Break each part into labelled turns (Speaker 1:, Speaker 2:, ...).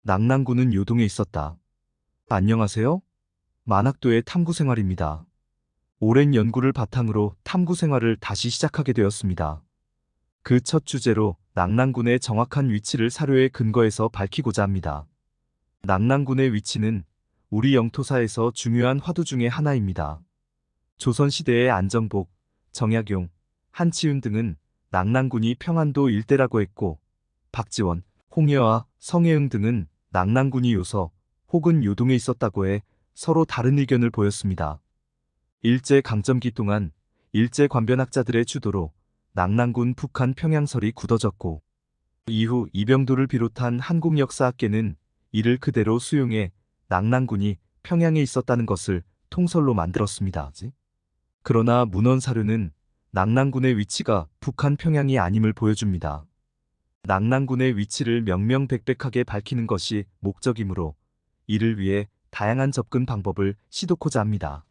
Speaker 1: 낙랑군은 요동에 있었다. 안녕하세요. 만학도의 탐구생활입니다. 오랜 연구를 바탕으로 탐구생활을 다시 시작하게 되었습니다. 그 첫 주제로 낙랑군의 정확한 위치를 사료의 근거에서 밝히고자 합니다. 낙랑군의 위치는 우리 영토사에서 중요한 화두 중의 하나입니다. 조선시대의 안정복, 정약용, 한치윤 등은 낙랑군이 평안도 일대라고 했고, 박지원, 홍해와 성혜응 등은 낙랑군이 요서 혹은 요동에 있었다고 해 서로 다른 의견을 보였습니다. 일제 강점기 동안 일제 관변학자들의 주도로 낙랑군 북한 평양설이 굳어졌고, 이후 이병도를 비롯한 한국 역사학계는 이를 그대로 수용해 낙랑군이 평양에 있었다는 것을 통설로 만들었습니다. 그러나 문헌 사료는 낙랑군의 위치가 북한 평양이 아님을 보여줍니다. 낙랑군의 위치를 명명백백하게 밝히는 것이 목적이므로 이를 위해 다양한 접근 방법을 시도코자 합니다.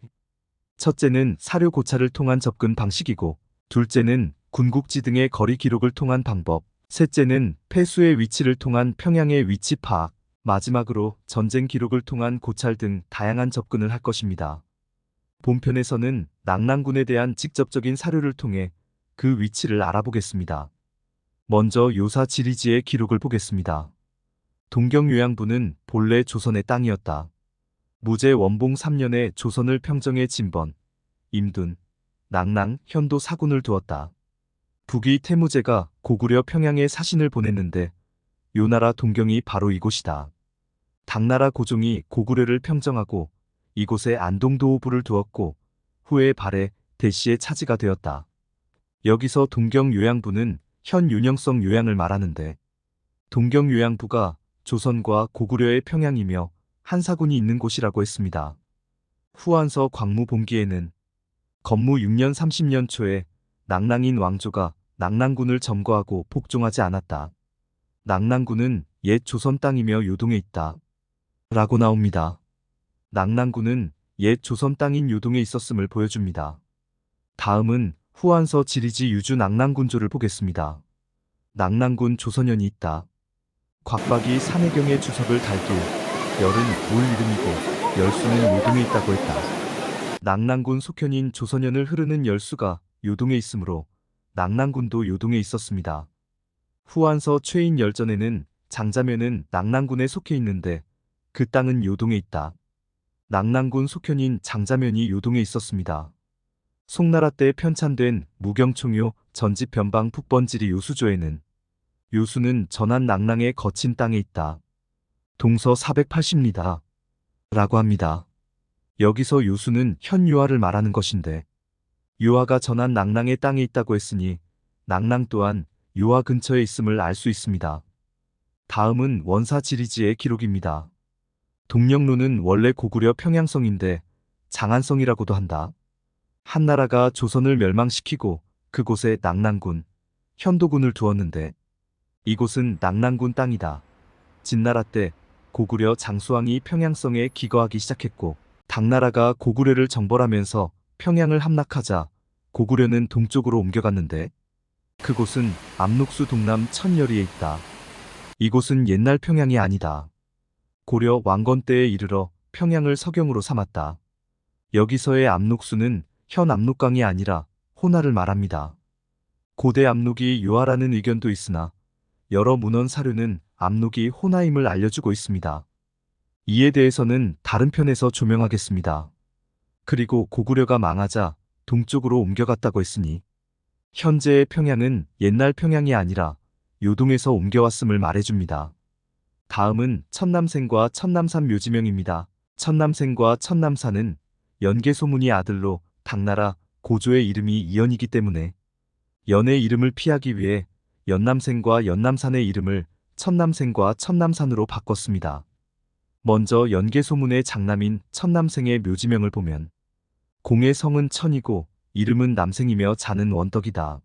Speaker 1: 첫째는 사료 고찰을 통한 접근 방식이고, 둘째는 군국지 등의 거리 기록을 통한 방법, 셋째는 폐수의 위치를 통한 평양의 위치 파악, 마지막으로 전쟁 기록을 통한 고찰 등 다양한 접근을 할 것입니다. 본편에서는 낙랑군에 대한 직접적인 사료를 통해 그 위치를 알아보겠습니다. 먼저 요사 지리지의 기록을 보겠습니다. 동경요양부는 본래 조선의 땅이었다. 무제 원봉 3년에 조선을 평정해 진번, 임둔, 낙랑, 현도 4군을 두었다. 북이 태무제가 고구려 평양에 사신을 보냈는데 요 나라 동경이 바로 이곳이다. 당나라 고종이 고구려를 평정하고 이곳에 안동도호부를 두었고 후에 발해 대시의 차지가 되었다. 여기서 동경요양부는 현 윤영성 요양을 말하는데, 동경요양부가 조선과 고구려의 평양이며 한사군이 있는 곳이라고 했습니다. 후한서 광무본기에는 건무 6년 30년 초에 낙랑인 왕조가 낙랑군을 점거하고 복종하지 않았다. 낙랑군은 옛 조선 땅이며 요동에 있다. 라고 나옵니다. 낙랑군은 옛 조선 땅인 요동에 있었음을 보여줍니다. 다음은 후한서 지리지 유주 낙랑군조를 보겠습니다. 낙랑군 조선현이 있다. 곽박이 산해경의 주석을 달길, 열은 올 이름이고 열수는 요동에 있다고 했다. 낙랑군 속현인 조선현을 흐르는 열수가 요동에 있으므로 낙랑군도 요동에 있었습니다. 후한서 최인 열전에는 장자면은 낙랑군에 속해 있는데 그 땅은 요동에 있다. 낙랑군 속현인 장자면이 요동에 있었습니다. 송나라 때 편찬된 무경총요 전집변방 북번지리 요수조에는 요수는 전한 낙랑의 거친 땅에 있다. 동서 480리다. 라고 합니다. 여기서 요수는 현 유화를 말하는 것인데, 유화가 전한 낙랑의 땅에 있다고 했으니 낙랑 또한 유화 근처에 있음을 알 수 있습니다. 다음은 원사 지리지의 기록입니다. 동령로는 원래 고구려 평양성인데 장안성이라고도 한다. 한나라가 조선을 멸망시키고 그곳에 낙랑군, 현도군을 두었는데 이곳은 낙랑군 땅이다. 진나라 때 고구려 장수왕이 평양성에 기거하기 시작했고, 당나라가 고구려를 정벌하면서 평양을 함락하자 고구려는 동쪽으로 옮겨갔는데 그곳은 압록수 동남 천여리에 있다. 이곳은 옛날 평양이 아니다. 고려 왕건 때에 이르러 평양을 서경으로 삼았다. 여기서의 압록수는 현 압록강이 아니라 호나를 말합니다. 고대 압록이 요하라는 의견도 있으나 여러 문헌 사료는 압록이 호나임을 알려주고 있습니다. 이에 대해서는 다른 편에서 조명하겠습니다. 그리고 고구려가 망하자 동쪽으로 옮겨갔다고 했으니 현재의 평양은 옛날 평양이 아니라 요동에서 옮겨왔음을 말해줍니다. 다음은 천남생과 천남산 묘지명입니다. 천남생과 천남산은 연개소문이 아들로 당나라 고조의 이름이 이연이기 때문에 연의 이름을 피하기 위해 연남생과 연남산의 이름을 천남생과 천남산으로 바꿨습니다. 먼저 연개소문의 장남인 천남생의 묘지명을 보면 공의 성은 천이고 이름은 남생이며 자는 원덕이다.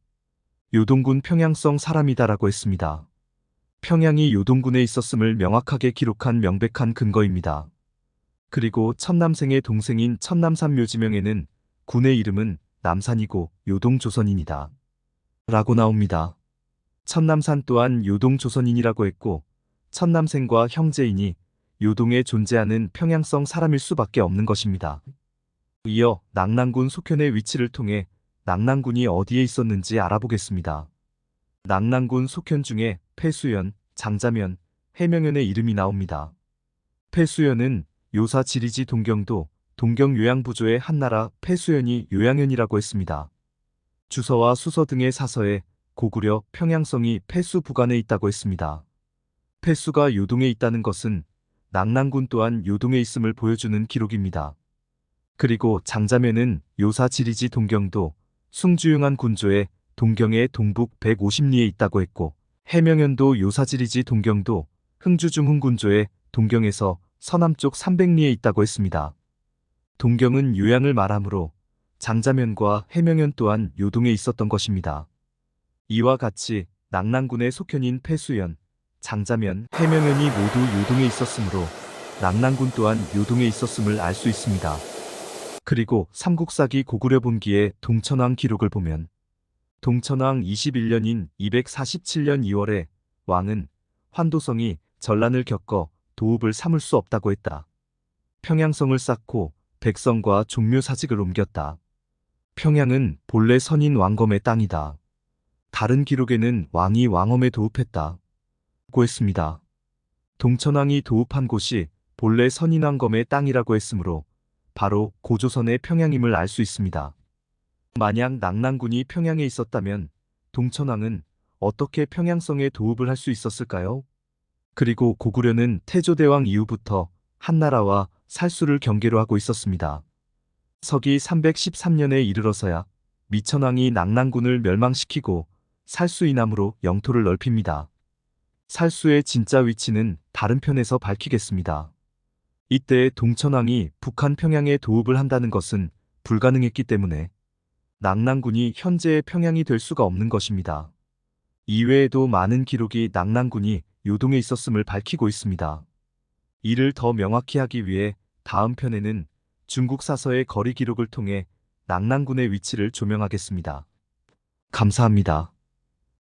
Speaker 1: 요동군 평양성 사람이다라고 했습니다. 평양이 요동군에 있었음을 명확하게 기록한 명백한 근거입니다. 그리고 천남생의 동생인 천남산 묘지명에는 군의 이름은 남산이고 요동조선인이다. 라고 나옵니다. 천남산 또한 요동조선인이라고 했고, 첫남생과 형제이니 요동에 존재하는 평양성 사람일 수밖에 없는 것입니다. 이어 낙랑군 속현의 위치를 통해 낙랑군이 어디에 있었는지 알아보겠습니다. 낙랑군 속현 중에 폐수연, 장자면, 해명연의 이름이 나옵니다. 폐수연은 요사 지리지 동경도 동경요양부조의 한나라 폐수연이 요양연이라고 했습니다. 주서와 수서 등의 사서에 고구려 평양성이 폐수 부간에 있다고 했습니다. 폐수가 요동에 있다는 것은 낙랑군 또한 요동에 있음을 보여주는 기록입니다. 그리고 장자면은 요사 지리지 동경도 숭주용한 군조의 동경의 동북 150리에 있다고 했고, 해명연도 요사 지리지 동경도 흥주중흥군조의 동경에서 서남쪽 300리에 있다고 했습니다. 동경은 요양을 말하므로 장자면과 해명연 또한 요동에 있었던 것입니다. 이와 같이 낙랑군의 속현인 폐수연, 장자면, 해명연이 모두 요동에 있었으므로 낙랑군 또한 요동에 있었음을 알 수 있습니다. 그리고 삼국사기 고구려 본기의 동천왕 기록을 보면 동천왕 21년인 247년 2월에 왕은 환도성이 전란을 겪어 도읍을 삼을 수 없다고 했다. 평양성을 쌓고 백성과 종묘 사직을 옮겼다. 평양은 본래 선인 왕검의 땅이다. 다른 기록에는 왕이 왕엄에 도읍했다 고 했습니다. 동천왕이 도읍한 곳이 본래 선인 왕검의 땅이라고 했으므로 바로 고조선의 평양임을 알 수 있습니다. 만약 낙랑군이 평양에 있었다면 동천왕은 어떻게 평양성에 도읍을 할 수 있었을까요? 그리고 고구려는 태조대왕 이후부터 한나라와 살수를 경계로 하고 있었습니다. 서기 313년에 이르러서야 미천왕이 낙랑군을 멸망시키고 살수 이남으로 영토를 넓힙니다. 살수의 진짜 위치는 다른 편에서 밝히겠습니다. 이때 동천왕이 북한 평양에 도읍을 한다는 것은 불가능했기 때문에 낙랑군이 현재의 평양이 될 수가 없는 것입니다. 이외에도 많은 기록이 낙랑군이 요동에 있었음을 밝히고 있습니다. 이를 더 명확히 하기 위해 다음 편에는 중국 사서의 거리 기록을 통해 낙랑군의 위치를 조명하겠습니다. 감사합니다.